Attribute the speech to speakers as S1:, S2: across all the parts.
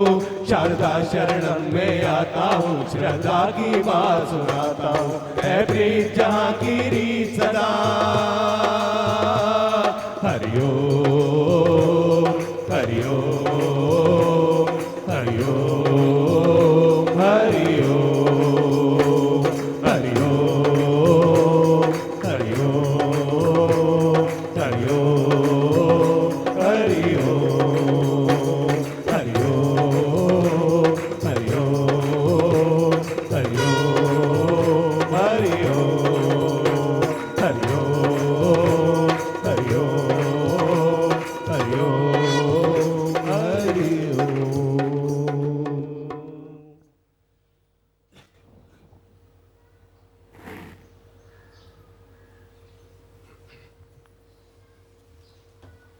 S1: शारदा शरणम में आता हूँ, श्रद्धा की बात सुनाता हूँ, है प्रीत जहाँ की रीत सदा। हरि ओम हरि ओम हरि ओम हरि ओम हरि ओम हरि ओम हरि ओम हरि ओम हरि ओम हरि ओम हरि ओम हरि ओम हरि ओम हरि ओम हरि ओम हरि ओम।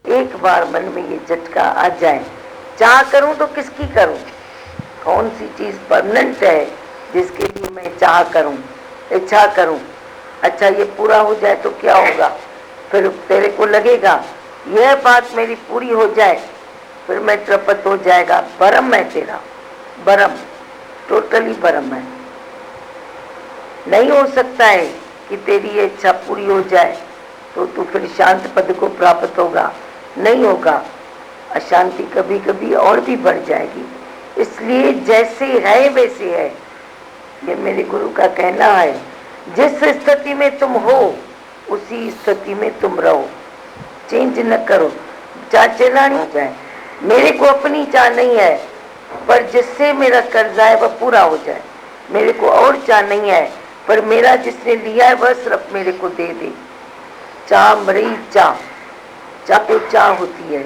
S2: एक बार मन में ये झटका आ जाए, चाह करूं तो किसकी करूं? कौन सी चीज परमानेंट है जिसके लिए मैं चाह करूं, इच्छा करूं? अच्छा ये पूरा हो जाए तो क्या होगा? फिर तेरे को लगेगा यह बात मेरी पूरी हो जाए, फिर मैं तृप्त हो जाएगा। भरम है तेरा, भरम, टोटली भरम है। नहीं हो सकता है कि तेरी ये इच्छा पूरी हो जाए तो तू फिर शांत पद को प्राप्त होगा, नहीं होगा। अशांति कभी कभी और भी बढ़ जाएगी। इसलिए जैसे है वैसे है, ये मेरे गुरु का कहना है। जिस स्थिति में तुम हो उसी स्थिति में तुम रहो, चेंज न करो। चाह चलानी हो जाए, मेरे को अपनी चाह नहीं है, पर जिससे मेरा कर्जा है वह पूरा हो जाए। मेरे को और चाह नहीं है, पर मेरा जिसने लिया है वह सिर्फ मेरे को दे दे। चाह मरी चाह, चाह तो चाह होती है।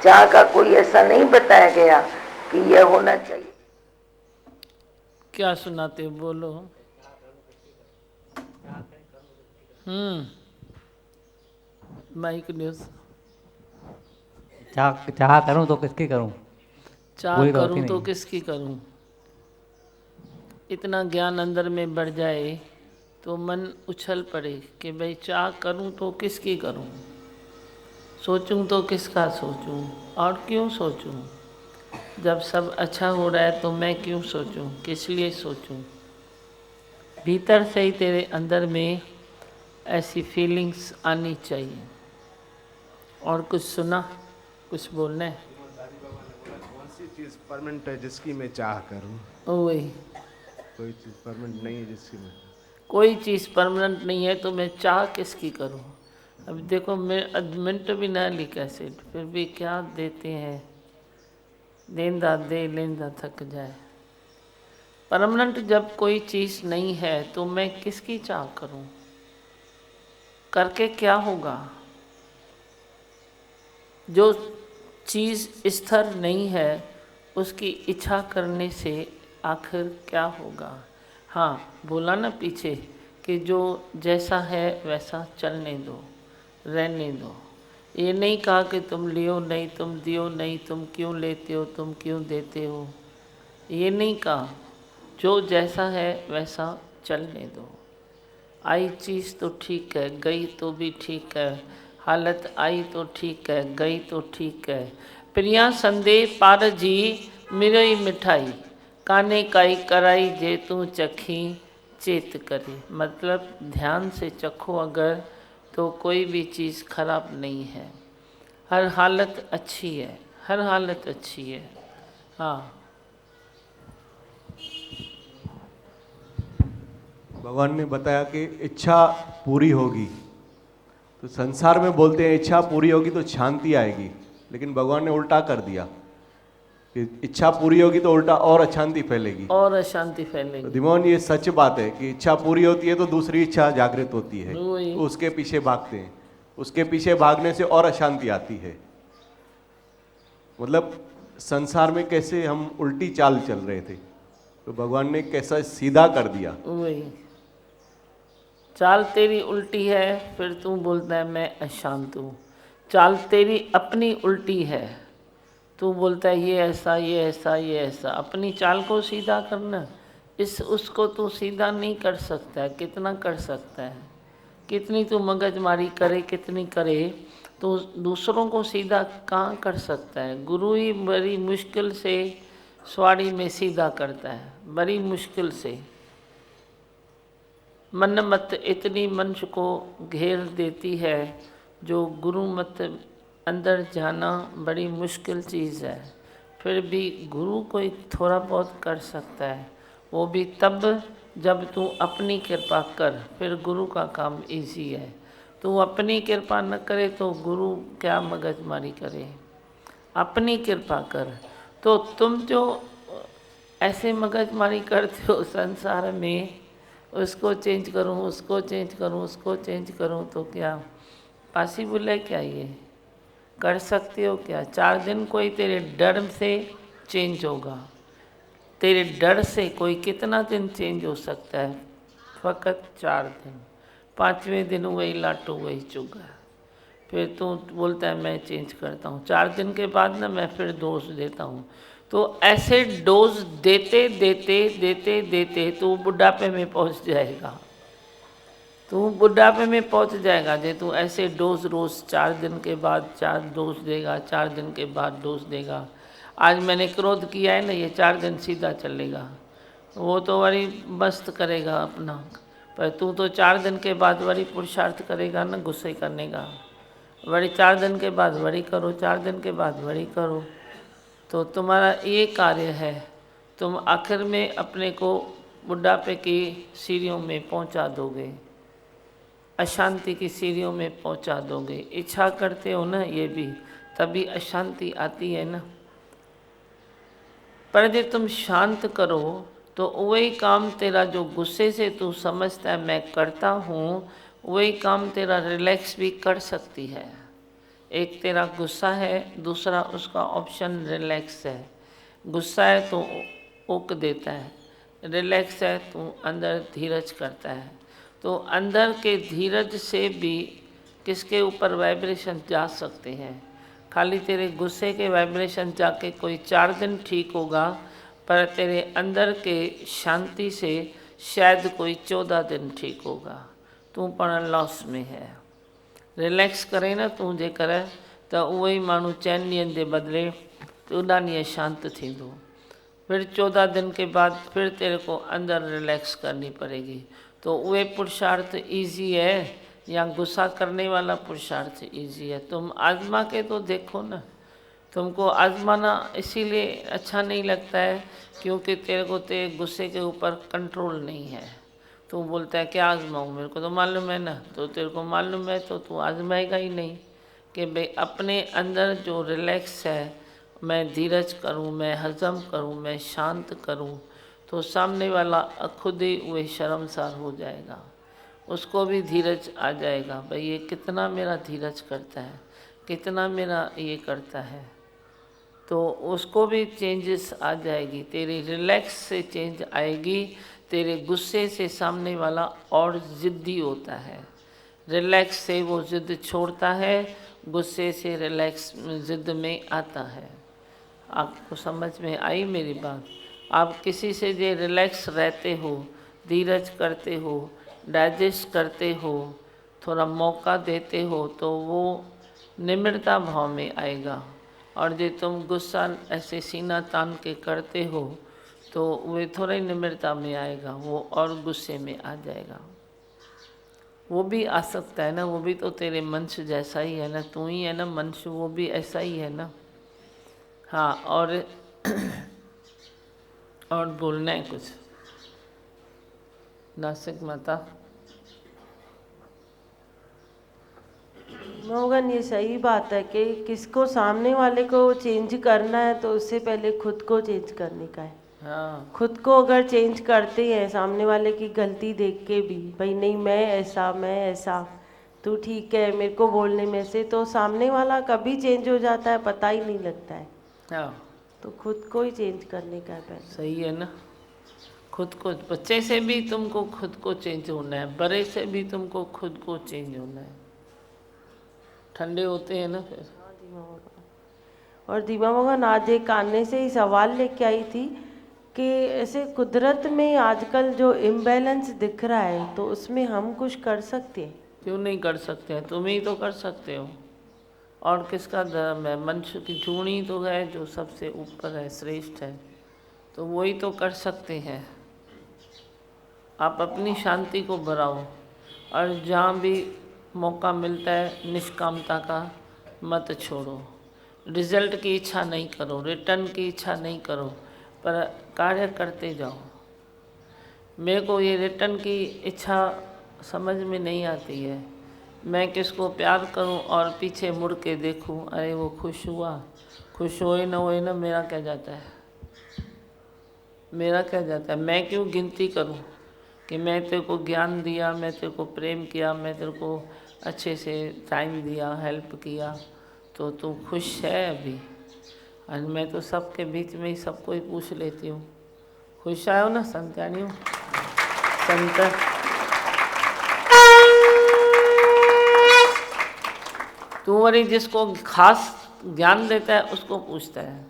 S2: चाह का कोई ऐसा नहीं बताया गया कि यह होना चाहिए।
S3: क्या सुनाते हो, बोलो। Mic news.
S4: चाह करूं तो किसकी करूं?
S3: चाह
S4: पूरी तो होती
S3: करूं तो
S4: नहीं।
S3: किसकी करूं? इतना ज्ञान अंदर में बढ़ जाए तो मन उछल पड़े कि भाई चाह करूं तो किसकी करूं, सोचूं तो किसका सोचूं, और क्यों सोचूं? जब सब अच्छा हो रहा है तो मैं क्यों सोचूं, किस लिए सोचूं? भीतर से ही तेरे अंदर में ऐसी फीलिंग्स आनी चाहिए। और कुछ सुना, कुछ बोलना है?
S5: कौन सी चीज परमानेंट है जिसकी मैं चाह करूं?
S3: वही,
S5: कोई चीज परमानेंट नहीं है जिसकी मैं।
S3: कोई चीज़ परमानेंट नहीं है तो मैं चाह किसकी करूं? अब देखो, मैं मिनट भी ना ली कैसेट, फिर भी क्या देते हैं, देंदा दे लेंदा थक जाए। परमानेंट जब कोई चीज़ नहीं है तो मैं किसकी चाह करूं? करके क्या होगा? जो चीज़ स्थिर नहीं है उसकी इच्छा करने से आखिर क्या होगा? हाँ, बोला ना पीछे कि जो जैसा है वैसा चलने दो, रहने दो। ये नहीं कहा कि तुम लियो नहीं, तुम दियो नहीं, तुम क्यों लेते हो, तुम क्यों देते हो, ये नहीं कहा। जो जैसा है वैसा चलने दो। आई चीज़ तो ठीक है, गई तो भी ठीक है। हालत आई तो ठीक है, गई तो ठीक है। प्रिया संदे पार जी मिरई मिठाई, काने काई कराई जे तू चखी चेत करे। मतलब ध्यान से चखो अगर, तो कोई भी चीज़ खराब नहीं है। हर हालत अच्छी है, हर हालत अच्छी है। हाँ,
S1: भगवान ने बताया कि इच्छा पूरी होगी, तो संसार में बोलते हैं इच्छा पूरी होगी तो शांति आएगी, लेकिन भगवान ने उल्टा कर दिया कि इच्छा पूरी होगी तो उल्टा और अशांति फैलेगी।
S3: और अशांति
S1: तो
S3: फैलेगी।
S1: दिमोहन, ये सच बात है कि इच्छा पूरी होती है तो दूसरी इच्छा जागृत होती है,
S3: वही।
S1: तो उसके पीछे भागते हैं। उसके पीछे भागने से और अशांति आती है। मतलब संसार में कैसे हम उल्टी चाल चल रहे थे, तो भगवान ने कैसा सीधा कर दिया।
S3: वही, चाल तेरी उल्टी है, फिर तू बोलता है मैं अशांत हूँ। चाल तेरी अपनी उल्टी है, तू बोलता है ये ऐसा, ये ऐसा, ये ऐसा। अपनी चाल को सीधा करना, उसको तू सीधा नहीं कर सकता है। कितना कर सकता है? कितनी तू मगजमारी करे, कितनी करे, तो दूसरों को सीधा कहाँ कर सकता है? गुरु ही बड़ी मुश्किल से स्वाड़ी में सीधा करता है, बड़ी मुश्किल से। मन मत इतनी मनुष्य को घेर देती है, जो गुरु मत अंदर जाना बड़ी मुश्किल चीज़ है। फिर भी गुरु कोई थोड़ा बहुत कर सकता है, वो भी तब जब तू अपनी कृपा कर, फिर गुरु का काम इजी है। तू अपनी कृपा न करे तो गुरु क्या मगजमारी करे, अपनी कृपा कर। तो तुम जो ऐसे मगजमारी करते हो संसार में, उसको चेंज करूं, उसको चेंज करूं, उसको चेंज करूं, तो क्या पॉसिबल है? क्या ये कर सकते हो क्या? 4 दिन कोई तेरे डर से चेंज होगा, तेरे डर से कोई कितना दिन चेंज हो सकता है? फ़कत 4 दिन। 5वें दिन वही लाटू वही चुगा, फिर तू बोलता है मैं चेंज करता हूँ। 4 दिन के बाद ना मैं फिर डोज देता हूँ। तो ऐसे डोज देते देते देते देते तू बुढ़ापे में पहुँच जाएगा। तू बुढ़ापे में पहुँच जाएगा जे तू ऐसे डोज रोज़ 4 दिन के बाद 4 डोज देगा, 4 दिन के बाद डोज देगा। आज मैंने क्रोध किया है ना, ये 4 दिन सीधा चलेगा, वो तो वही मस्त करेगा अपना, पर तू तो 4 दिन के बाद वही पुरुषार्थ करेगा ना गुस्से करने का। वही 4 दिन के बाद वही करो, 4 दिन के बाद वही करो। तो तुम्हारा ये कार्य है, तुम आखिर में अपने को बुढ़ापे की सीढ़ियों में पहुंचा दोगे, अशांति की सीढ़ियों में पहुंचा दोगे। इच्छा करते हो ना ये भी, तभी अशांति आती है ना। पर यदि तुम शांत करो तो वही काम तेरा जो गुस्से से तू समझता है मैं करता हूँ, वही काम तेरा रिलैक्स भी कर सकती है। एक तेरा गुस्सा है, दूसरा उसका ऑप्शन रिलैक्स है। गुस्सा है तो ऊक देता है, रिलैक्स है तो अंदर धीरज करता है। तो अंदर के धीरज से भी किसके ऊपर वाइब्रेशन जा सकते हैं? खाली तेरे गुस्से के वाइब्रेशन जाके कोई 4 दिन ठीक होगा, पर तेरे अंदर के शांति से शायद कोई 14 दिन ठीक होगा। तू पण लॉस में है। रिलैक्स करे ना तू जे करे तो उहे मानू चैन ॾींहंनि जे बदिले 14 ॾींहं शांत थींदो। फिर 14 दिन के बाद फिर तेरे को अंदर रिलैक्स करनी पड़ेगी। तो वह पुरुषार्थ इजी है या गुस्सा करने वाला पुरुषार्थ इजी है? तुम आजमा के तो देखो ना। तुमको आजमाना इसीलिए अच्छा नहीं लगता है क्योंकि तेरे को तेरे गुस्से के ऊपर कंट्रोल नहीं है। तू बोलता है क्या आजमाऊँ, मेरे को तो मालूम है ना। तो तेरे को मालूम है तो तू आजमाएगा ही नहीं कि भाई अपने अंदर जो रिलैक्स है, मैं धीरज करूं, मैं हजम करूं, मैं शांत करूं, तो सामने वाला खुद ही वह शर्मसार हो जाएगा। उसको भी धीरज आ जाएगा, भाई ये कितना मेरा धीरज करता है, कितना मेरा ये करता है। तो उसको भी चेंजेस आ जाएगी। तेरे रिलैक्स से चेंज आएगी। तेरे गुस्से से सामने वाला और ज़िद्दी होता है, रिलैक्स से वो ज़िद छोड़ता है, गुस्से से रिलैक्स ज़िद में आता है। आपको समझ में आई मेरी बात? आप किसी से जो रिलैक्स रहते हो, धीरज करते हो, डाइजेस्ट करते हो, थोड़ा मौका देते हो, तो वो निम्रता भाव में आएगा। और जो तुम गुस्सा ऐसे सीना तान के करते हो तो वे थोड़ा ही निम्रता में आएगा, वो और गुस्से में आ जाएगा। वो भी आ सकता है ना, वो भी तो तेरे मनुष्य जैसा ही है ना, तू ही है ना मनुष्य, वो भी ऐसा ही है ना। हाँ, और बोलना है कुछ? नासिक माता।
S6: मोहन, ये सही बात है कि किसको सामने वाले को चेंज करना है तो उससे पहले खुद को चेंज करने का है।
S3: हाँ,
S6: खुद को अगर चेंज करते हैं सामने वाले की गलती देख के भी, भाई नहीं मैं ऐसा, तू ठीक है मेरे को बोलने में से, तो सामने वाला कभी चेंज हो जाता है पता ही नहीं लगता है।
S3: हाँ,
S6: तो खुद को ही चेंज करने का है पहले।
S3: सही है ना। खुद को, बच्चे से भी तुमको खुद को चेंज होना है, बड़े से भी तुमको खुद को चेंज होना है। ठंडे होते हैं ना फिर।
S6: हाँ दीमा भगवान। और दीमा भगवान, आज एक आने से ही सवाल लेके आई थी कि ऐसे कुदरत में आजकल जो इम्बैलेंस दिख रहा है, तो उसमें हम कुछ कर सकते हैं?
S3: क्यों नहीं कर सकते हैं? तुम ही तो कर सकते हो। और किसका धर्म है? मनुष्य की जूनी तो है जो सबसे ऊपर है, श्रेष्ठ है। तो वही तो कर सकते हैं। आप अपनी शांति को बढ़ाओ और जहाँ भी मौका मिलता है निष्कामता का मत छोड़ो। रिजल्ट की इच्छा नहीं करो, रिटर्न की इच्छा नहीं करो, पर कार्य करते जाओ। मेरे को ये रिटर्न की इच्छा समझ में नहीं आती है। मैं किसको प्यार करूं और पीछे मुड़ के देखूं, अरे वो खुश हुआ, खुश होए ना मेरा क्या जाता है, मेरा क्या जाता है। मैं क्यों गिनती करूं कि मैं तेरे को ज्ञान दिया, मैं तेरे को प्रेम किया, मैं तेरे को अच्छे से टाइम दिया, हेल्प किया, तो तू खुश है अभी। और मैं तो सबके बीच में ही सबको ही पूछ लेती हूँ, खुश आयो ना संतानियों, संत। तू वरी जिसको खास ज्ञान देता है उसको पूछता है,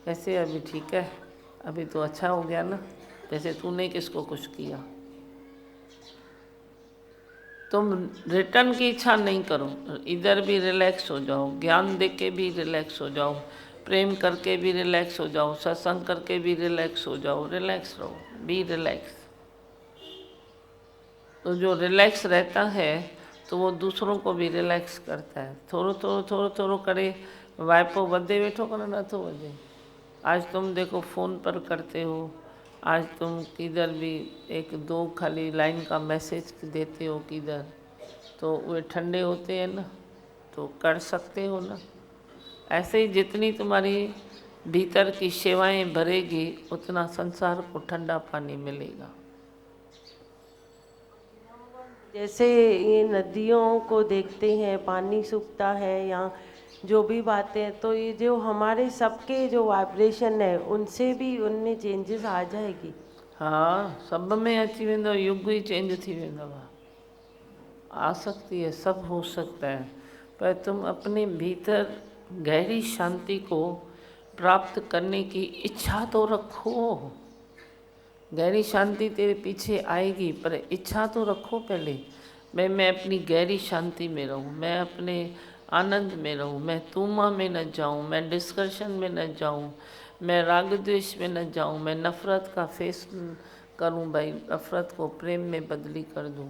S3: कैसे अभी ठीक है, अभी तो अच्छा हो गया ना, जैसे तूने किसको कुछ किया। तुम रिटर्न की इच्छा नहीं करो, इधर भी रिलैक्स हो जाओ, ज्ञान दे के भी रिलैक्स हो जाओ, प्रेम करके भी रिलैक्स हो जाओ, सत्संग करके भी रिलैक्स हो जाओ, रिलैक्स रहो, बी रिलैक्स। तो जो रिलैक्स रहता है तो वो दूसरों को भी रिलैक्स करता है। थोड़ो करे, वाइपो वधे वेठो करे नथो वधे। आज तुम देखो फ़ोन पर करते हो, आज तुम किधर भी एक दो खाली लाइन का मैसेज देते हो किधर, तो वे ठंडे होते हैं ना, तो कर सकते हो ना। ऐसे ही जितनी तुम्हारी भीतर की सेवाएं भरेगी उतना संसार को ठंडा पानी मिलेगा।
S6: जैसे ये नदियों को देखते हैं, पानी सूखता है या जो भी बातें हैं, तो ये जो हमारे सबके जो वाइब्रेशन है उनसे भी उनमें चेंजेस आ जाएगी।
S3: हाँ, सब में अची वेंदो, युग ही चेंज थी वेंदव। आ सकती है, सब हो सकता है, पर तुम अपने भीतर गहरी शांति को प्राप्त करने की इच्छा तो रखो। गहरी शांति तेरे पीछे आएगी, पर इच्छा तो रखो पहले। मैं अपनी गहरी शांति में रहूं, मैं अपने आनंद में रहूं, मैं तूमा में न जाऊं, मैं डिस्कशन में न जाऊं, मैं राग द्वेष में न जाऊं, मैं नफ़रत का फेस करूं, भाई नफ़रत को प्रेम में बदली कर दूं।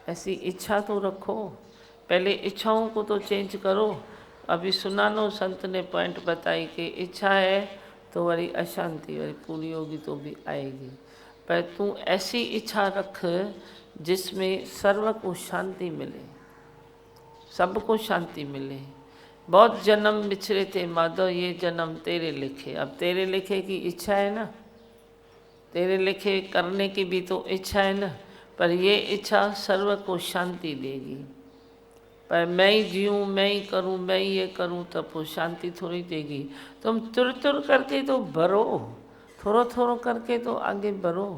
S3: ऐसी इच्छा तो रखो, पहले इच्छाओं को तो चेंज करो। अभी सुनानो संत ने पॉइंट बताई कि इच्छा है तो वरी अशांति वरी पूरी होगी तो भी आएगी, पर तू ऐसी इच्छा रख जिसमें सर्व को शांति मिले, सबको शांति मिले। बहुत जन्म बिछड़े थे माधव, ये जन्म तेरे लिखे। अब तेरे लिखे की इच्छा है ना, तेरे लिखे करने की भी तो इच्छा है ना, पर ये इच्छा सर्व को शांति देगी। पर मैं ही जीऊँ, मैं ही करूँ, मैं ही ये करूँ, तब वो शांति थोड़ी देगी। तुम तुर करके तो भरो, थोड़ा करके तो आगे बढ़ो,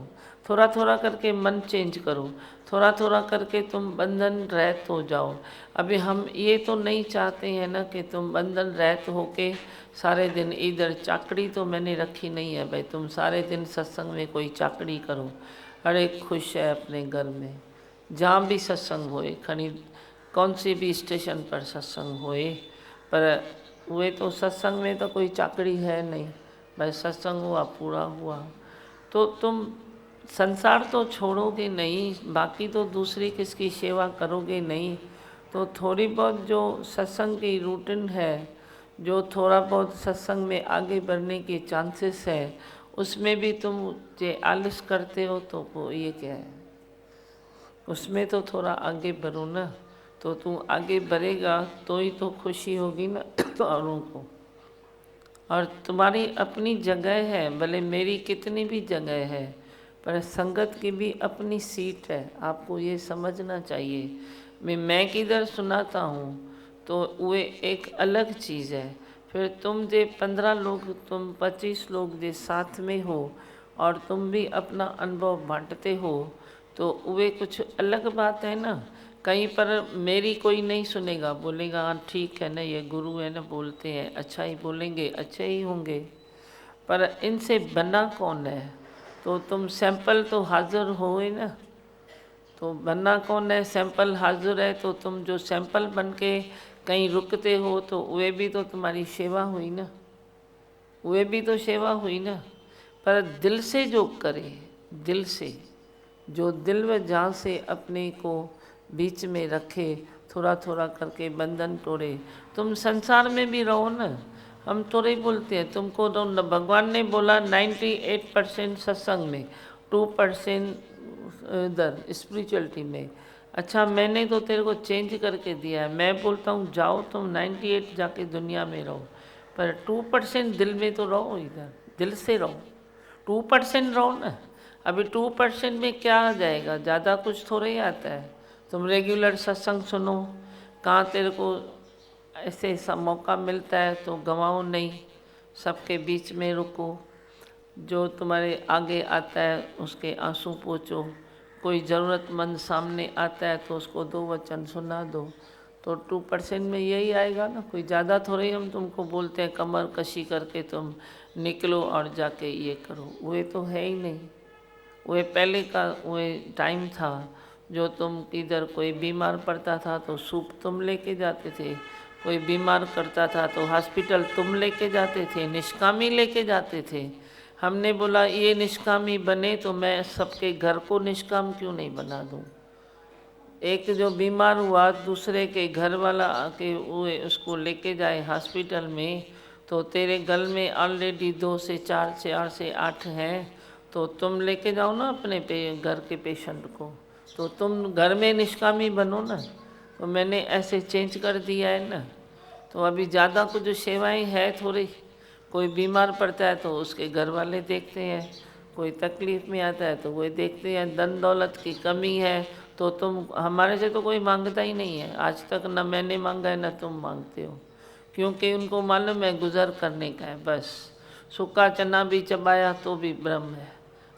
S3: थोड़ा करके मन चेंज करो, थोड़ा करके तुम बंधन रहित हो जाओ। अभी हम ये तो नहीं चाहते हैं ना कि तुम बंधन रहित होके सारे दिन इधर, चाकड़ी तो मैंने रखी नहीं है भाई, तुम सारे दिन सत्संग में कोई चाकड़ी करो। अरे खुश है अपने घर में, जहाँ भी सत्संग होए, खनी कौन सी भी स्टेशन पर सत्संग होए, पर वे तो सत्संग में तो कोई चाकड़ी है नहीं, बस सत्संग हुआ पूरा हुआ। तो तुम संसार तो छोड़ोगे नहीं, बाकी तो दूसरी किसकी सेवा करोगे नहीं, तो थोड़ी बहुत जो सत्संग की रूटीन है, जो थोड़ा बहुत सत्संग में आगे बढ़ने के चांसेस है, उसमें भी तुम जे आलस करते हो तो वो ये क्या है, उसमें तो थोड़ा आगे बढ़ो ना। तो तू आगे बढ़ेगा तो ही तो खुशी होगी ना तो औरों को। और तुम्हारी अपनी जगह है, भले मेरी कितनी भी जगह है, पर संगत की भी अपनी सीट है, आपको ये समझना चाहिए। मैं किधर सुनाता हूँ तो वे एक अलग चीज़ है। फिर तुम जे 15 लोग, तुम 25 लोग जे साथ में हो और तुम भी अपना अनुभव बांटते हो, तो वे कुछ अलग बात है ना। कहीं पर मेरी कोई नहीं सुनेगा, बोलेगा हाँ ठीक है ना, ये गुरु है ना, बोलते हैं अच्छा ही बोलेंगे, अच्छे ही होंगे, पर इनसे बना कौन है। तो तुम सैंपल तो हाजिर हो ही ना, तो बनना कौन है, सैंपल हाजिर है, तो तुम जो सैंपल बन के कहीं रुकते हो तो वे भी तो तुम्हारी सेवा हुई ना, वे भी तो सेवा हुई ना। पर दिल से जो करे, दिल से जो दिल व जान से अपने को बीच में रखे, थोड़ा थोड़ा करके बंधन तोड़े। तुम संसार में भी रहो ना, हम थोड़े ही बोलते हैं तुमको। तो भगवान ने बोला 98% सत्संग में, 2% इधर स्पिरिचुअलिटी में। अच्छा, मैंने तो तेरे को चेंज करके दिया है। मैं बोलता हूँ जाओ तुम 98 जाके दुनिया में रहो, पर 2% दिल में तो रहो, इधर दिल से रहो, 2% रहो ना। अभी 2% में क्या आ जाएगा, ज़्यादा कुछ थोड़ा ही आता है। तुम रेगुलर सत्संग सुनो, कहाँ तेरे को ऐसे सब मौका मिलता है तो गंवाओ नहीं, सबके बीच में रुको। जो तुम्हारे आगे आता है उसके आंसू पोंछो, कोई ज़रूरतमंद सामने आता है तो उसको 2 वचन सुना दो, तो 2% में यही आएगा ना। कोई ज़्यादा थोड़े ही हम तुमको बोलते हैं कमर कशी करके तुम निकलो और जाके ये करो, वो तो है ही नहीं। वो पहले का वो टाइम था जो तुम इधर कोई बीमार पड़ता था तो सूप तुम लेके जाते थे, कोई बीमार करता था तो हॉस्पिटल तुम लेके जाते थे, निष्कामी लेके जाते थे। हमने बोला ये निष्कामी बने तो मैं सबके घर को निष्काम क्यों नहीं बना दूं। एक जो बीमार हुआ दूसरे के घर वाला आके वो उसको लेके जाए हॉस्पिटल में, तो तेरे गल में ऑलरेडी 2 से 4 से 8 हैं, तो तुम लेके जाओ ना अपने घर के पेशेंट को, तो तुम घर में निष्कामी बनो ना। तो मैंने ऐसे चेंज कर दिया है ना। तो अभी ज़्यादा कुछ सेवाएं है थोड़ी, कोई बीमार पड़ता है तो उसके घर वाले देखते हैं, कोई तकलीफ़ में आता है तो वो देखते हैं, धन दौलत की कमी है तो तुम, हमारे से तो कोई मांगता ही नहीं है आज तक, न मैंने मांगा है न तुम मांगते हो, क्योंकि उनको मालूम है गुजर करने का है बस। सूखा चना भी चबाया तो भी ब्रह्म है,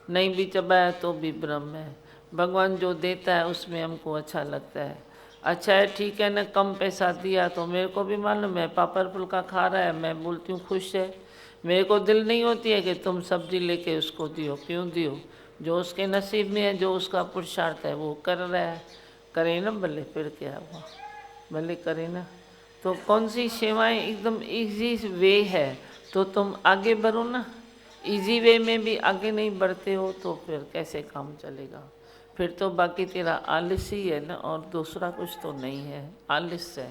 S3: नहीं भी चबाया तो भी ब्रह्म है। भगवान जो देता है उसमें हमको अच्छा लगता है। अच्छा है ठीक है ना, कम पैसा दिया तो मेरे को भी मालूम है पापड़ फुल्का खा रहा है, मैं बोलती हूँ खुश है। मेरे को दिल नहीं होती है कि तुम सब्जी लेके उसको दियो, क्यों दियो, जो उसके नसीब में है, जो उसका पुरुषार्थ है वो कर रहा है, करे ना, भले फिर क्या हुआ, भले करे ना। तो कौन सी सेवाएं एकदम इजी वे है तो तुम आगे बढ़ो ना। इजी वे में भी आगे नहीं बढ़ते हो तो फिर कैसे काम चलेगा। फिर तो बाकी तेरा आलस ही है ना, और दूसरा कुछ तो नहीं है, आलस है।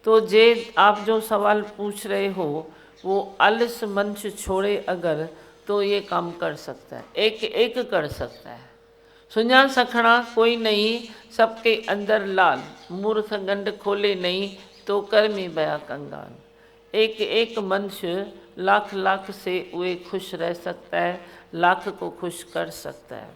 S3: तो जे आप जो सवाल पूछ रहे हो वो आलस मंच छोड़े अगर तो ये काम कर सकता है, एक एक कर सकता है। सुझा सखना कोई नहीं, सबके अंदर लाल, मूर्ख गंड खोले नहीं तो कर्मी बया कंगाल। एक एक मनुष्य लाख लाख से वे खुश रह सकता है, लाख को खुश कर सकता है,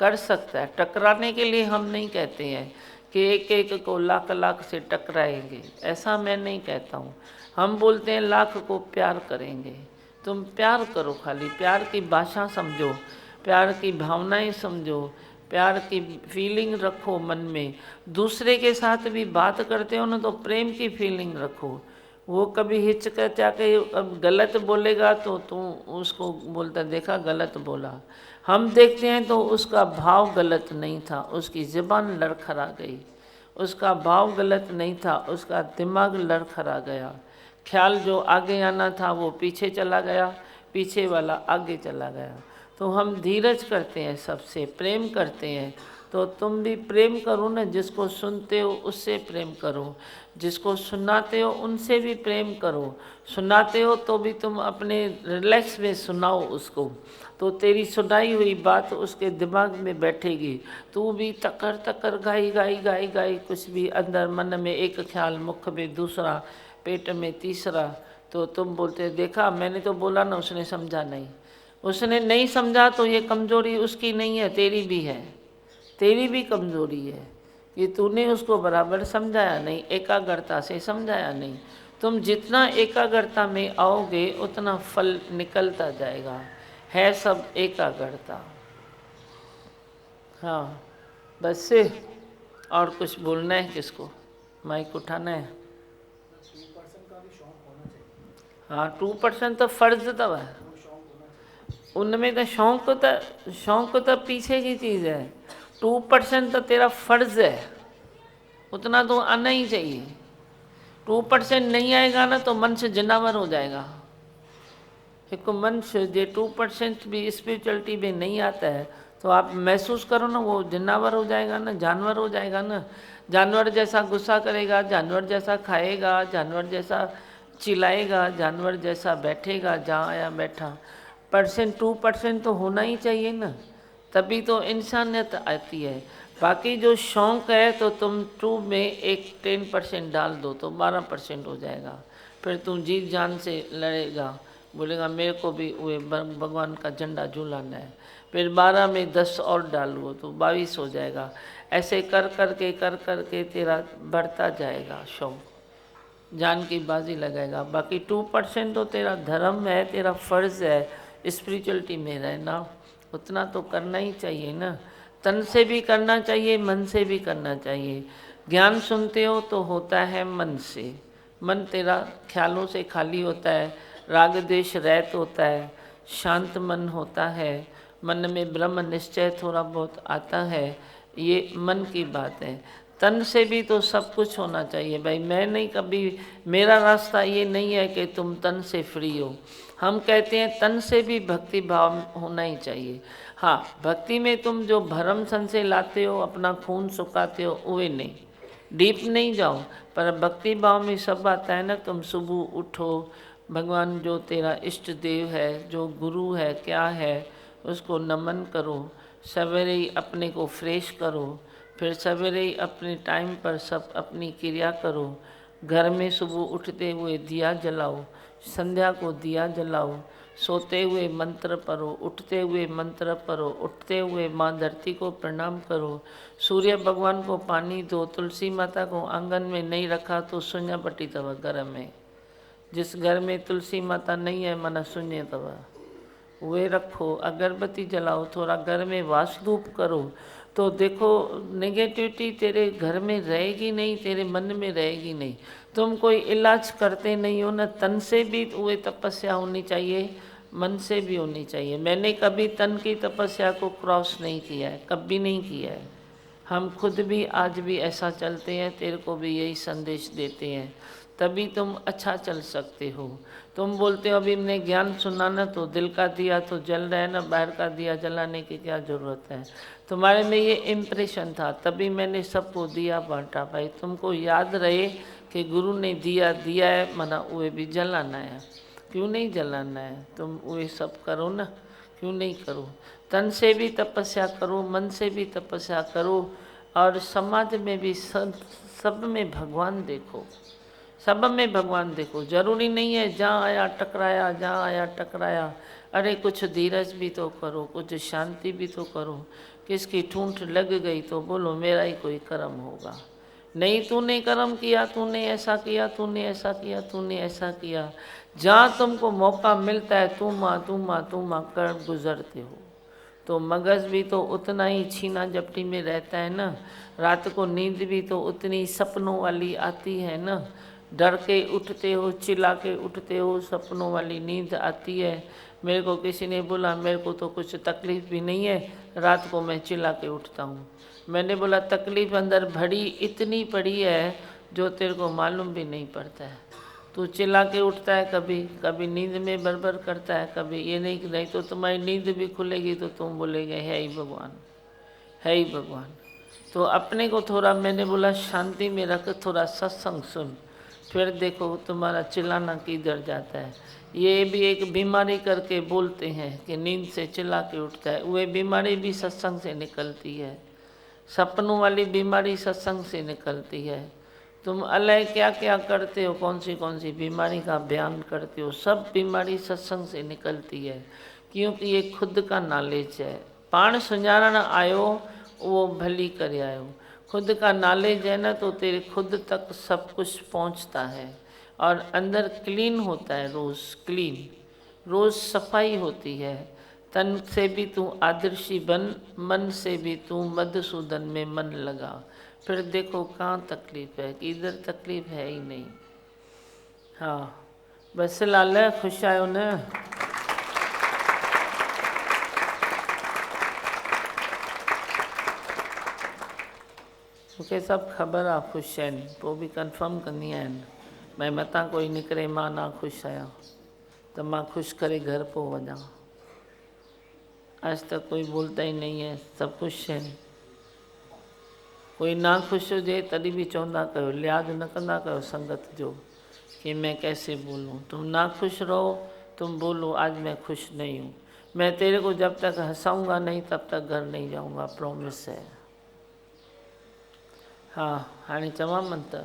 S3: कर सकता है। टकराने के लिए हम नहीं कहते हैं कि एक एक को लाख लाख से टकराएंगे, ऐसा मैं नहीं कहता हूँ। हम बोलते हैं लाख को प्यार करेंगे। तुम प्यार करो, खाली प्यार की भाषा समझो, प्यार की भावनाएं समझो, प्यार की फीलिंग रखो मन में। दूसरे के साथ भी बात करते हो ना तो प्रेम की फीलिंग रखो। वो कभी हिचकिचा के गलत बोलेगा तो तुम उसको बोलता देखा गलत बोला। हम देखते हैं तो उसका भाव गलत नहीं था, उसकी ज़बान लड़खड़ा गई, उसका भाव गलत नहीं था, उसका दिमाग लड़खड़ा गया। ख्याल जो आगे आना था वो पीछे चला गया, पीछे वाला आगे चला गया। तो हम धीरज करते हैं, सबसे प्रेम करते हैं। तो तुम भी प्रेम करो ना, जिसको सुनते हो उससे प्रेम करो, जिसको सुनाते हो उनसे भी प्रेम करो। सुनाते हो तो भी तुम अपने रिलैक्स में सुनाओ उसको, तो तेरी सुनाई हुई बात उसके दिमाग में बैठेगी। तू भी तकर तकर गाई गाई गाई गाई, कुछ भी अंदर मन में एक ख्याल, मुख में दूसरा, पेट में तीसरा, तो तुम बोलते देखा मैंने तो बोला ना, उसने समझा नहीं। उसने नहीं समझा तो ये कमजोरी उसकी नहीं है, तेरी भी है, तेरी भी कमजोरी है कि तूने उसको बराबर समझाया नहीं, एकाग्रता से समझाया नहीं। तुम जितना एकाग्रता में आओगे उतना फल निकलता जाएगा, है सब एकाग्रता। हाँ बस से और कुछ बोलना है किसको, माइक उठाना है। हाँ 2% तो फर्ज तब है, उनमें तो शौक तो पीछे की चीज़ है। 2% तो तेरा फर्ज है, उतना तो आना ही चाहिए। 2% नहीं आएगा ना तो मन से जनावर हो जाएगा, एक मनुष्य जे 2% भी स्पिरिचुअलिटी में नहीं आता है तो आप महसूस करो ना, वो जनावर हो जाएगा ना, जानवर हो जाएगा ना। जानवर जैसा गुस्सा करेगा, जानवर जैसा खाएगा, जानवर जैसा चिल्लाएगा, जानवर जैसा बैठेगा, जहाँ आया बैठा। 2% तो होना ही चाहिए ना, तभी तो इंसानियत आती है। बाकी जो शौक़ है तो तुम 2 में एक 10% डाल दो तो 12% हो जाएगा। फिर तुम जी जान से लड़ेगा, बोलेगा मेरे को भी वो भगवान का झंडा झूलाना है। फिर 12 में 10 और डालो तो 22 हो जाएगा। ऐसे कर कर के तेरा बढ़ता जाएगा शौक़, जान की बाजी लगाएगा। बाकी 2% तो तेरा धर्म है, तेरा फ़र्ज़ है स्पिरिचुअलिटी में रहना, उतना तो करना ही चाहिए ना। तन से भी करना चाहिए, मन से भी करना चाहिए। ज्ञान सुनते हो तो होता है मन से, मन तेरा ख्यालों से खाली होता है, राग द्वेष रहित होता है, शांत मन होता है, मन में ब्रह्म निश्चय थोड़ा बहुत आता है। ये मन की बात है। तन से भी तो सब कुछ होना चाहिए भाई। मैं नहीं, कभी मेरा रास्ता ये नहीं है कि तुम तन से फ्री हो। हम कहते हैं तन से भी भक्ति भाव होना ही चाहिए। हाँ, भक्ति में तुम जो भरम संशय लाते हो, अपना खून सुखाते हो, वो नहीं, डीप नहीं जाओ। पर भक्ति भाव में सब आता है ना। तुम सुबह उठो, भगवान जो तेरा इष्ट देव है, जो गुरु है, क्या है, उसको नमन करो। सवेरे ही अपने को फ्रेश करो, फिर सवेरे ही अपने टाइम पर सब अपनी क्रिया करो। घर में सुबह उठते हुए दिया जलाओ, संध्या को दिया जलाओ, सोते हुए मंत्र पढ़ो, उठते हुए मंत्र पढ़ो, उठते हुए माँ धरती को प्रणाम करो, सूर्य भगवान को पानी दो। तुलसी माता को आंगन में नहीं रखा तो शून्य पट्टी तव घर में। जिस घर में तुलसी माता नहीं है माना शून्य तव, वे रखो। अगरबत्ती जलाओ, थोड़ा घर में वास्तुप करो, तो देखो नेगेटिविटी तेरे घर में रहेगी नहीं, तेरे मन में रहेगी नहीं। तुम कोई इलाज करते नहीं हो ना, तन से भी वो तपस्या होनी चाहिए, मन से भी होनी चाहिए। मैंने कभी तन की तपस्या को क्रॉस नहीं किया है, कभी नहीं किया है। हम खुद भी आज भी ऐसा चलते हैं, तेरे को भी यही संदेश देते हैं, तभी तुम अच्छा चल सकते हो। तुम बोलते हो अभी हमने ज्ञान सुना ना, तो दिल का दिया तो जल रहा है ना, बाहर का दिया जलाने की क्या ज़रूरत है। तुम्हारे में ये इम्प्रेशन था, तभी मैंने सबको दिया बांटा। भाई तुमको याद रहे कि गुरु ने दिया दिया है, मना वो भी जलाना है। क्यों नहीं जलाना है? तुम वो सब करो ना, क्यों नहीं करो? तन से भी तपस्या करो, मन से भी तपस्या करो, और समाज में भी सब में भगवान देखो, सब में भगवान देखो। जरूरी नहीं है जहाँ आया टकराया, जहाँ आया टकराया। अरे कुछ धीरज भी तो करो, कुछ शांति भी तो करो। किसकी ठूंठ लग गई तो बोलो मेरा ही कोई कर्म होगा। नहीं, तूने कर्म किया, तूने ऐसा किया, तूने ऐसा किया, तूने ऐसा किया। जहाँ तुमको मौका मिलता है तुम कर गुजरते हो। तो मगज भी तो उतना ही छीना झपटी में रहता है ना। रात को नींद भी तो उतनी सपनों वाली आती है ना। डर के उठते हो, चिल्ला के उठते हो, सपनों वाली नींद आती है। मेरे को किसी ने बोला मेरे को तो कुछ तकलीफ़ भी नहीं है, रात को मैं चिल्ला के उठता हूँ। मैंने बोला तकलीफ़ अंदर भरी इतनी पड़ी है जो तेरे को मालूम भी नहीं पड़ता है। तू चिल्ला के उठता है, कभी कभी नींद में बरबर करता है, कभी ये नहीं तो तुम्हारी नींद भी खुलेगी तो तुम बोलेगे है ही भगवान, है ही भगवान। तो अपने को थोड़ा, मैंने बोला शांति में रख, थोड़ा सत्संग सुन, फिर देखो तुम्हारा चिल्लाना किधर जाता है। ये भी एक बीमारी करके बोलते हैं कि नींद से चिल्ला के उठता है, वह बीमारी भी सत्संग से निकलती है। सपनों वाली बीमारी सत्संग से निकलती है। तुम अलग क्या क्या करते हो, कौन सी बीमारी का बयान करते हो, सब बीमारी सत्संग से निकलती है, क्योंकि ये खुद का नॉलेज है। पाण सुञाणण आयो वो भली करे आयो। खुद का नॉलेज है ना, तो तेरे खुद तक सब कुछ पहुंचता है, और अंदर क्लीन होता है, रोज़ क्लीन, रोज़ सफाई होती है। तन से भी तू आदर्शी बन, मन से भी तू मधुसूदन में मन लगा, फिर देखो कहाँ तकलीफ़ है, कि इधर तकलीफ़ है ही नहीं। हाँ बस लाल खुश आयो न। मूंखे सब ख़बर आहे ख़ुशि आहिनि, पोइ बि कंफर्म कंदी आहिनि, भई मतां कोई निकिरे मां ना ख़ुशि आहियां। तो मां खुश करे घर पो वञा। आज तक कोई बोलता ही नहीं है, सब खुश हैं। कोई ना खुश हुजे तॾहिं बि चवंदा कयो, लिहाज़ न कंदा कयो संगत जो कि मैं कैसे बोलूं। तुम ना खुश रहो, तुम बोलो आज मैं खुश नहीं हूँ। मैं तेरे को जब तक हंसाऊंगा नहीं तब तक घर नहीं जाऊंगा, प्रॉमिस है। हाँ हाणे चवां मंत्र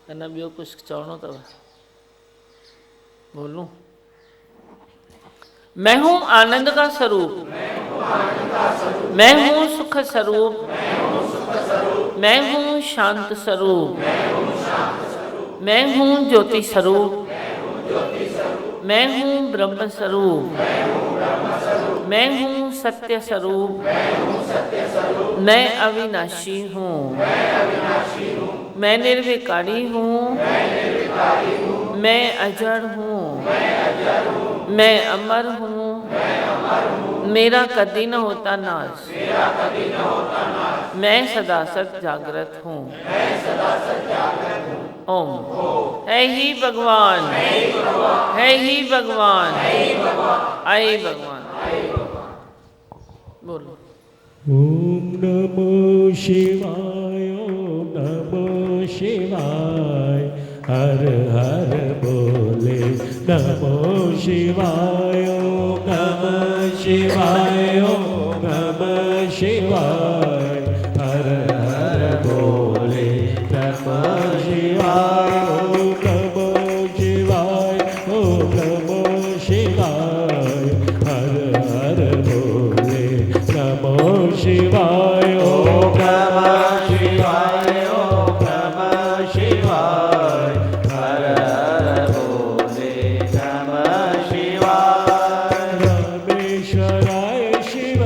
S3: अञा ॿियो कुझु चवणो अथव? बोलूं? मैं हूँ आनंद का स्वरूप, मैं हूँ सुख स्वरूप, मैं हूँ शांत स्वरूप, मैं हूँ ज्योति स्वरूप, मैं हूँ ब्रह्म स्वरूप, मैं हूँ सत्य स्वरूप, मैं अविनाशी हूँ, मैं निर्विकारी हूँ, मैं अजर हूँ, मैं अमर हूँ, मेरा कभी न होता नाश, मैं सदा सत जागृत हूँ। ओम। है ही भगवान, है ही भगवान, आई भगवान। बोलो।
S7: ओम नमो शिवाय, ओम नमो शिवाय, हर हर बोले नमो शिवाय, ओम नमः शिवाय, ओम नमः शिवाय, हर हर बोले नमः शिवाय, ओम नमः शिवाय, ओम नमः शिवाय, हर हर बोले नमः शिवाय, ओम नमः शिवाय, ओम नमः शिवाय, हर हर बोले नमः शिवाय। रामेश्वराय शिव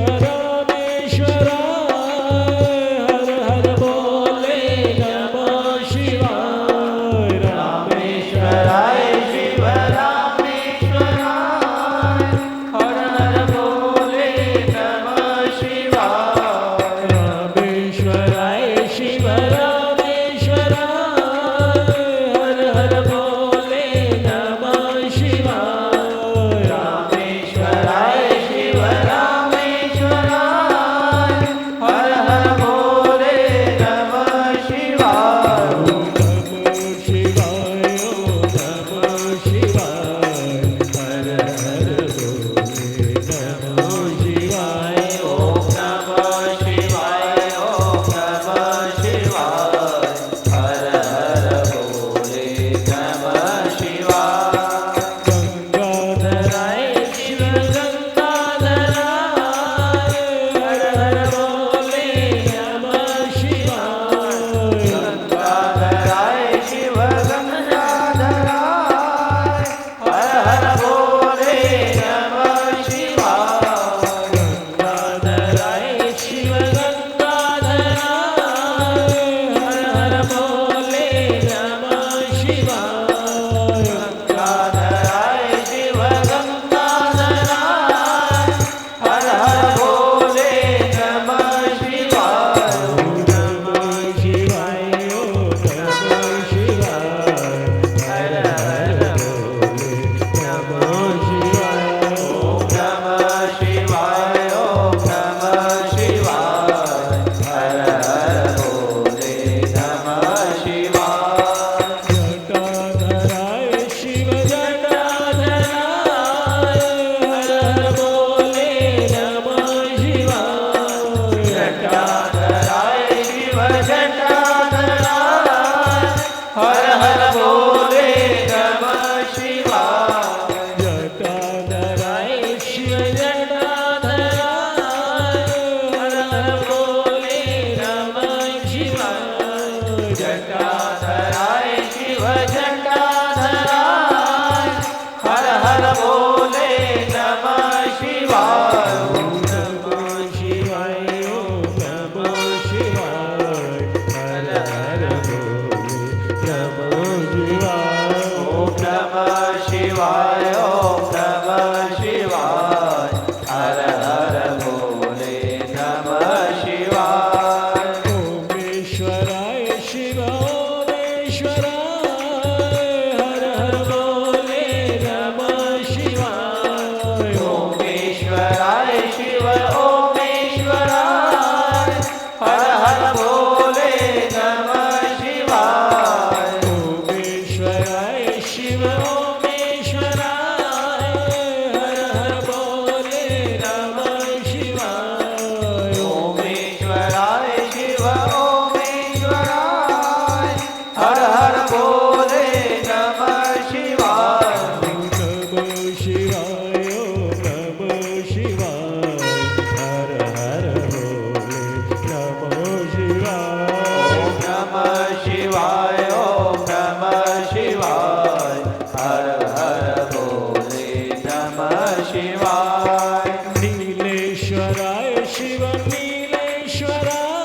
S7: नीलेश्वराय शिव नीलेश्वराय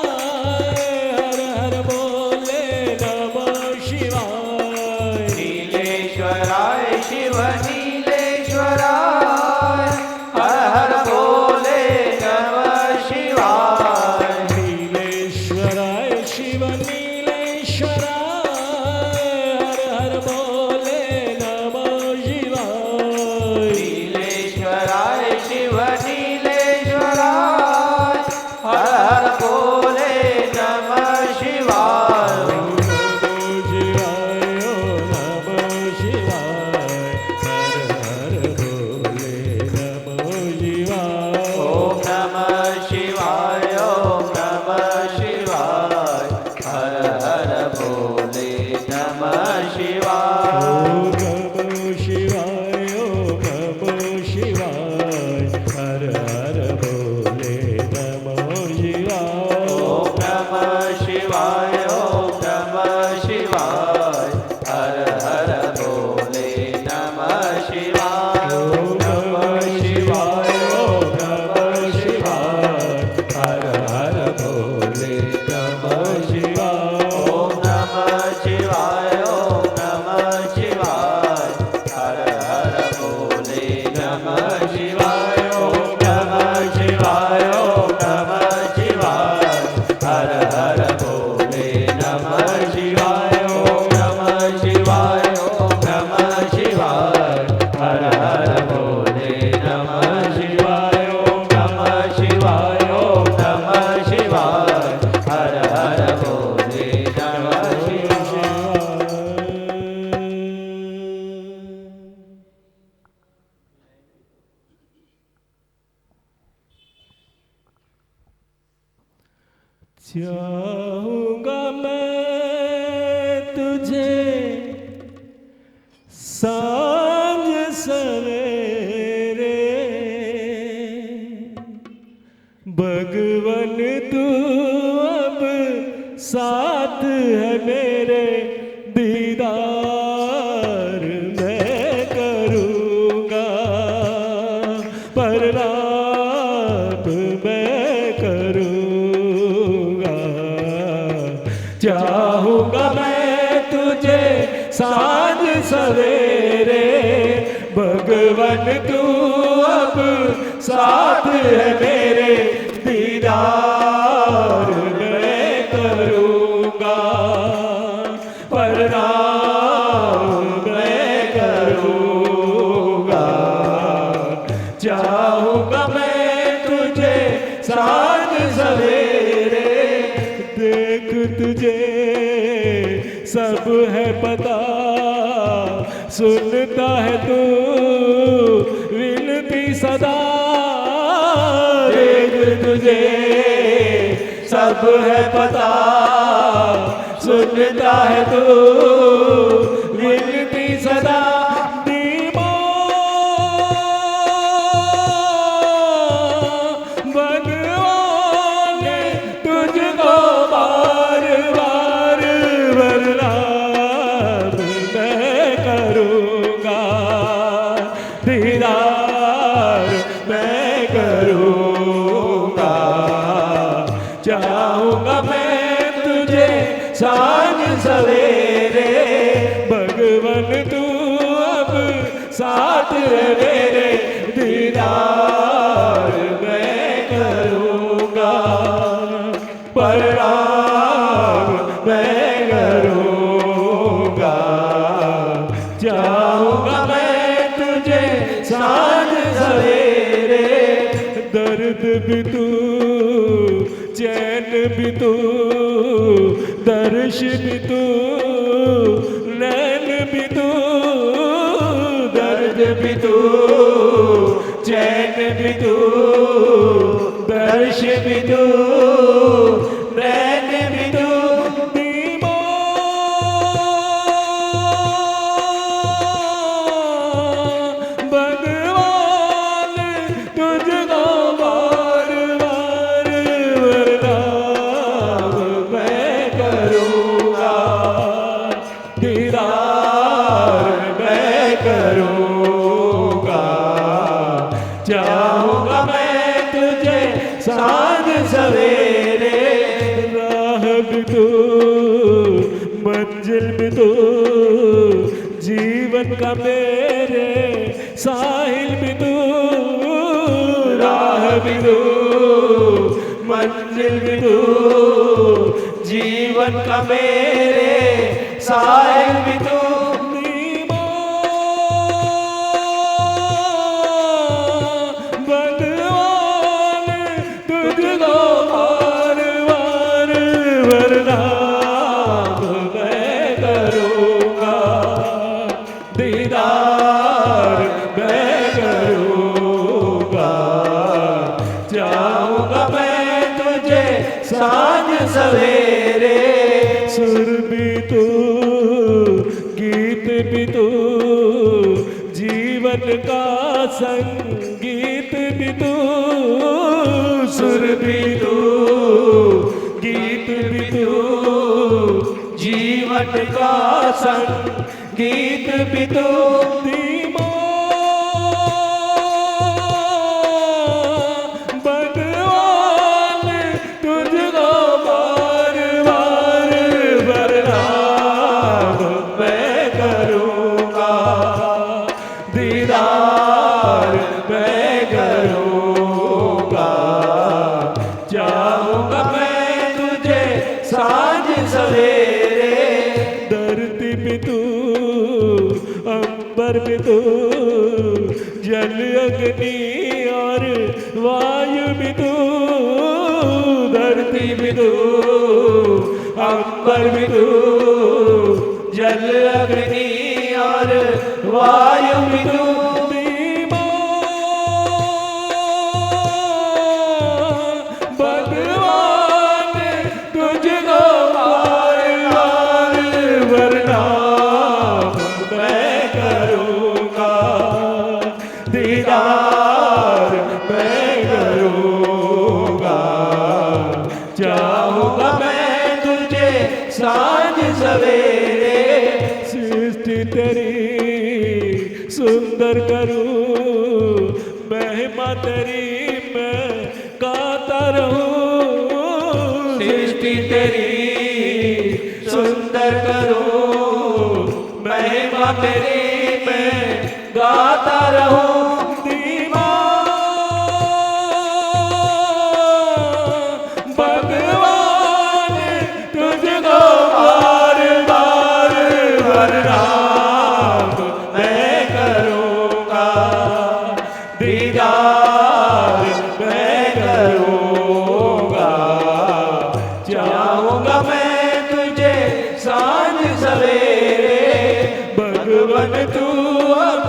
S7: हर हर बोले नमः शिवाय
S8: नीलेश्वराय शिव नीलेश्वराय हर हर बोले नमः शिवाय
S7: नीलेश्वराय शिव नीलेश्वराय हर हर बोले नमः शिवाय
S8: नीलेश्वराय शिव नीलेश्वराय हर हर बोले नमः शिवाय
S7: ओम नमः शिवाय ओम नमः शिवाय हर हर भोले नमः शिवाय
S8: ओम नमः शिवाय ओम नमः शिवाय हर हर बोले नमः शिवाय
S7: ओम नमः शिवाय ओम नमः शिवाय हर हर भोले नमः शिवाय
S8: ओम नमः शिवाय ओम नमः शिवाय हर हर भोले नमः शिवाय
S7: ओम नमः शिवाय ओम नमः शिवाय हर हर भोले नमः शिवाय ओम नमः शिवाय ओम नमः शिवाय हर हर भोले नमः शिवाय ओम नमः शिवाय ओम नमः शिवाय हर हर भोले नमः शिवाय ओम नमः शिवाय ओम नमः शिवाय हर हर भोले नमः
S8: चाहूंगा मैं तुझे सांझ सवेरे भगवन तू अब साथ है मेरे दीदार मैं करूँगा प्रणाम मैं करूँगा चाहूँगा मैं तुझे सांझ सवेरे भगवन तू अब साथ है मेरे दीदार मैं करूँगा प्रणाम मैं करूँगा चाहूँगा मैं तुझे सांझ सवेरे देख तुझे सब है पता सुनता है तू विनती सदा देख तुझे सब है पता सुनता है तू विनती सदा भगवान ने तुझको बार बार वरदान मैं करूँगा दीदार मैं करूँगा चाहूँगा मैं तुझे सांझ सवेरे भगवन तू अब साथ है मेरे दीदार मैं करूँगा प्रणाम मैं करूँगा चाहूँगा मैं तुझे सांझ सवेरे दर्द भी तू चैन भी तू दर्श भी तू नैन भी तू दर्द भी तू चैन भी तू दर्श भी तू नैन भी तू भगवान तुझको बार बार वरदान मैं करूँगा दीदार मैं करूँगा चाहूँगा मैं तुझे
S7: साँझ सवेरे।
S8: राह भी तू मंजिल भी तू जीवन का मेरे साहिल भी तू।
S7: राह भी तू मंजिल भी तू जीवन का मेरे साहिल भी तू।
S8: भगवान तुझको बार बार प्रणाम मैं करूँगा, दीदार मैं करूँगा।
S7: जाऊंगा मैं तुझे साँझ सवेरे।
S8: सुर भी तू गीत भी तू जीवन का संगीत भी तू।
S7: सुर भी तू गीत भी तू जीवन का संगीत भी तू।
S8: भगवान तुझको बार बार प्रणाम मैं करूँगा, दीदार मैं करूँगा।
S7: जाऊंगा मैं तुझे साँझ सवेरे।
S8: धरती भी तू अंबर भी तू जल अग्नि और वायु भी तू। धरती भी तू
S7: अंबर भी तू जल अग्नि और वायु भी तू।
S8: भगवान तुझको बार बार प्रणाम मैं करूँगा, दीदार मैं करूँगा।
S7: जाऊंगा मैं तुझे साँझ सवेरे।
S8: सृष्टि तेरी सुंदर करूं, महिमा तेरी मैं गाता रहूं।
S7: सृष्टि तेरी सुंदर करूं, महिमा तेरी मैं गाता रहूं।
S8: भगवान तुझको बार बार प्रणाम मैं करूँगा, दीदार मैं करूँगा।
S7: जाऊंगा मैं तुझे साँझ सवेरे।
S8: भगवान तू अब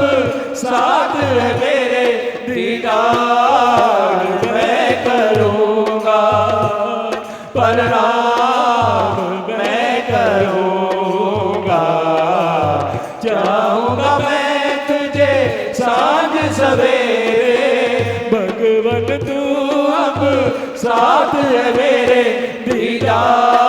S7: साथ है मेरे, दीदार मैं करूँगा, प्रणाम मैं करूँगा। चाहूँगा मैं तुझे साँझ सवेरे।
S8: भगवान तू
S7: अब साथ है मेरे, दीदार